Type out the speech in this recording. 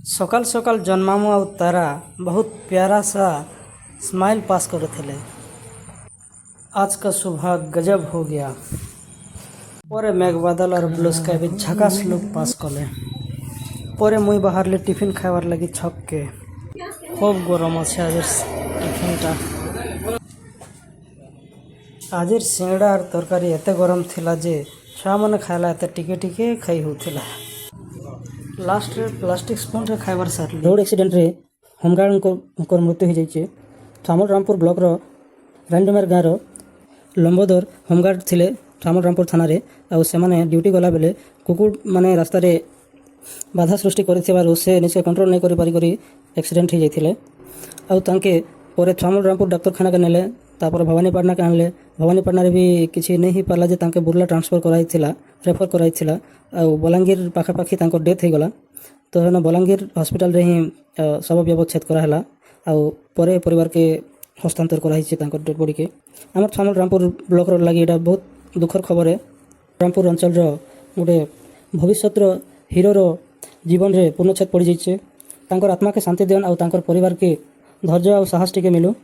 सकाल सकाल जन्मामु और तारा बहुत प्यारा सा स्माइल पास करे थे। आज का सुबह गजब हो गया। परे मेघ बादल और ब्लू स्काई भी झकास लुक पास कले। परे मुई बाहर ले टिफिन खाइबार लगी छक के खूब गरम আছে आजের টিফিনটা। आजের सिंगड़ा और तरकारी एते गरम थिला जे छुआ मैंने खाइला एते टिके टिके खाई होतिला। लास्ट रे प्लास्टिक स्पून रे खाइबार सारली। रोड एक्सीडेंट रे होमगार्ड को मृत्यु हो जाइए। ठामल रामपुर ब्लॉक रो रांडीमेर गाँव रो लंबोदर होमगार्ड थिले ठामल रामपुर थाना रे। आ सेमाने ड्यूटी गला बेले कुकुर माने रास्ता रे बाधा सृष्टि करिथिबारु से निजे कंट्रोल नहीं करि पारि करी एक्सीडेंट हो जाइथिले। आउ तांके परे ठामल रामपुर डाक्तरखाना के नेले। तापर भवानीपाटना के आनले। भवानीपाटना रे भी किछि नहीं पारला जे तांके बुर्ला ट्रांसफर कराइथिला रेफर कराइथिला। आउ बलांगीर पाखापाखि तांको डेथ हो गला। तो हेन बलांगीर हॉस्पिटल रे ही शव व्यवच्छेद कराला। आउ परे परिवार के हस्तांतर कराइछि तांको डेड बॉडी के। हमर ठामल रामपुर ब्लॉक रो लागि एटा बहुत दुखर खबर है। रामपुर अंचल रो गोटे भविष्यत रो हीरो रो जीवन रे पूर्णछेद पड़ जाइए। तांकर आत्मा के शांति देन आउ तांकर परिवार के धैर्य और साहस टिके मिलू।